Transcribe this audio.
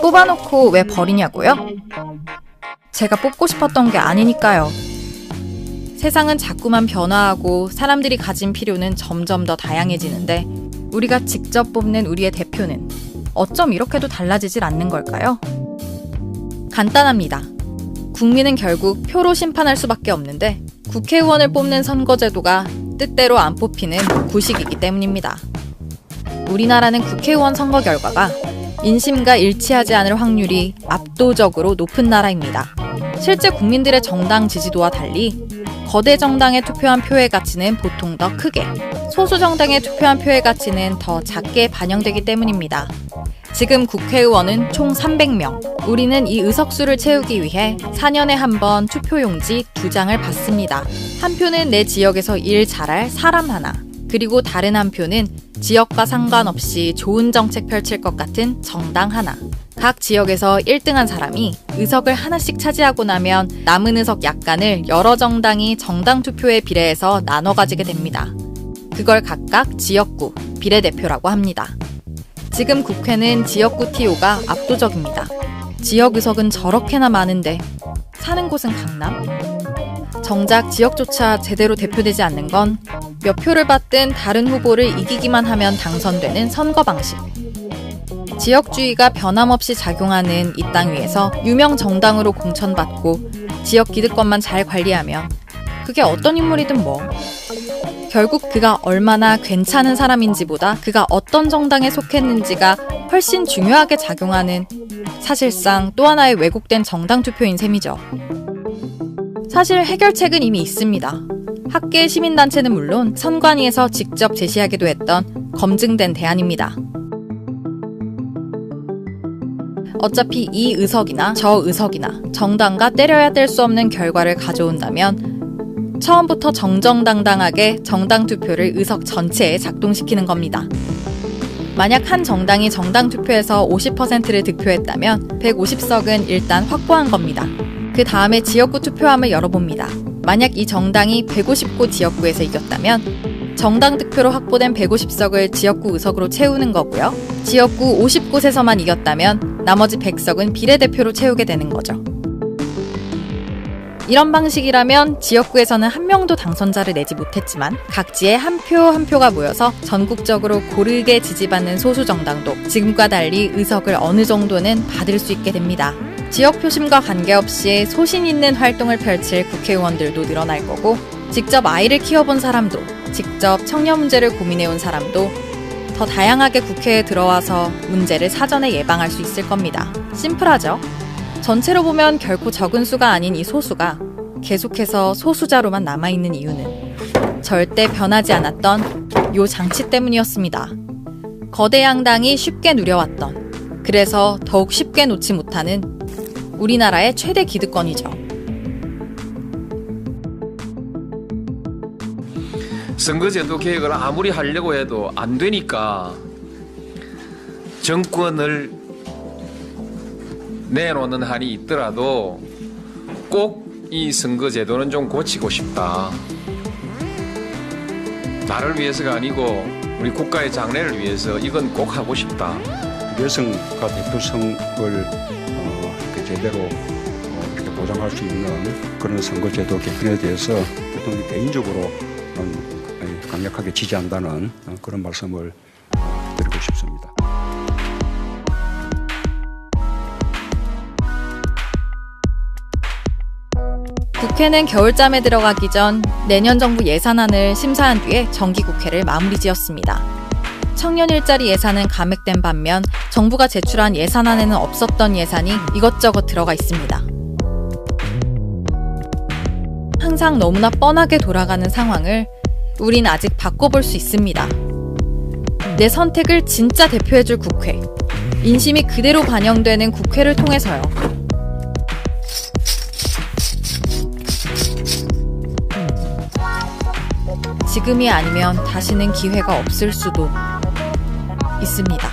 뽑아놓고 왜 버리냐고요? 제가 뽑고 싶었던 게 아니니까요. 세상은 자꾸만 변화하고 사람들이 가진 필요는 점점 더 다양해지는데 우리가 직접 뽑는 우리의 대표는 어쩜 이렇게도 달라지질 않는 걸까요? 간단합니다. 국민은 결국 표로 심판할 수밖에 없는데 국회의원을 뽑는 선거제도가 뜻대로 안 뽑히는 구식이기 때문입니다. 우리나라는 국회의원 선거 결과가 민심과 일치하지 않을 확률이 압도적으로 높은 나라입니다. 실제 국민들의 정당 지지도와 달리 거대 정당에 투표한 표의 가치는 보통 더 크게, 소수 정당에 투표한 표의 가치는 더 작게 반영되기 때문입니다. 지금 국회의원은 총 300명. 우리는 이 의석수를 채우기 위해 4년에 한 번 투표용지 2장을 받습니다. 한 표는 내 지역에서 일 잘할 사람 하나, 그리고 다른 한 표는 지역과 상관없이 좋은 정책 펼칠 것 같은 정당 하나. 각 지역에서 1등한 사람이 의석을 하나씩 차지하고 나면 남은 의석 약간을 여러 정당이 정당 투표에 비례해서 나눠 가지게 됩니다. 그걸 각각 지역구, 비례대표라고 합니다. 지금 국회는 지역구 TO가 압도적입니다. 지역 의석은 저렇게나 많은데 사는 곳은 강남? 정작 지역조차 제대로 대표되지 않는 건 몇 표를 받든 다른 후보를 이기기만 하면 당선되는 선거 방식. 지역주의가 변함없이 작용하는 이 땅 위에서 유명 정당으로 공천받고 지역 기득권만 잘 관리하면 그게 어떤 인물이든 뭐. 결국 그가 얼마나 괜찮은 사람인지보다 그가 어떤 정당에 속했는지가 훨씬 중요하게 작용하는 사실상 또 하나의 왜곡된 정당 투표인 셈이죠. 사실 해결책은 이미 있습니다. 학계 시민단체는 물론 선관위에서 직접 제시하기도 했던 검증된 대안입니다. 어차피 이 의석이나 저 의석이나 정당과 때려야 뗄 수 없는 결과를 가져온다면 처음부터 정정당당하게 정당 투표를 의석 전체에 작동시키는 겁니다. 만약 한 정당이 정당 투표에서 50%를 득표했다면 150석은 일단 확보한 겁니다. 그 다음에 지역구 투표함을 열어봅니다. 만약 이 정당이 159 지역구에서 이겼다면 정당 득표로 확보된 150석을 지역구 의석으로 채우는 거고요. 지역구 50곳에서만 이겼다면 나머지 100석은 비례대표로 채우게 되는 거죠. 이런 방식이라면 지역구에서는 한 명도 당선자를 내지 못했지만 각지에 한 표 한 표가 모여서 전국적으로 고르게 지지받는 소수 정당도 지금과 달리 의석을 어느 정도는 받을 수 있게 됩니다. 지역 표심과 관계없이 소신 있는 활동을 펼칠 국회의원들도 늘어날 거고 직접 아이를 키워본 사람도 직접 청년 문제를 고민해온 사람도 더 다양하게 국회에 들어와서 문제를 사전에 예방할 수 있을 겁니다. 심플하죠? 전체로 보면 결코 적은 수가 아닌 이 소수가 계속해서 소수자로만 남아있는 이유는 절대 변하지 않았던 요 장치 때문이었습니다. 거대 양당이 쉽게 누려왔던, 그래서 더욱 쉽게 놓지 못하는 우리나라의 최대 기득권이죠. 선거제도 개혁을 아무리 하려고 해도 안 되니까 정권을 내놓는 한이 있더라도 꼭 이 선거제도는 좀 고치고 싶다. 나를 위해서가 아니고 우리 국가의 장래를 위해서 이건 꼭 하고 싶다. 여성과 대표성을 이렇게 제대로 이렇게 보장할 수 있는 그런 선거제도 개편에 대해서 대통령이 개인적으로 강력하게 지지한다는 그런 말씀을 드리고 싶습니다. 국회는 겨울잠에 들어가기 전 내년 정부 예산안을 심사한 뒤에 정기국회를 마무리 지었습니다. 청년 일자리 예산은 감액된 반면 정부가 제출한 예산안에는 없었던 예산이 이것저것 들어가 있습니다. 항상 너무나 뻔하게 돌아가는 상황을 우린 아직 바꿔볼 수 있습니다. 내 선택을 진짜 대표해줄 국회, 민심이 그대로 반영되는 국회를 통해서요. 지금이 아니면 다시는 기회가 없을 수도 있습니다.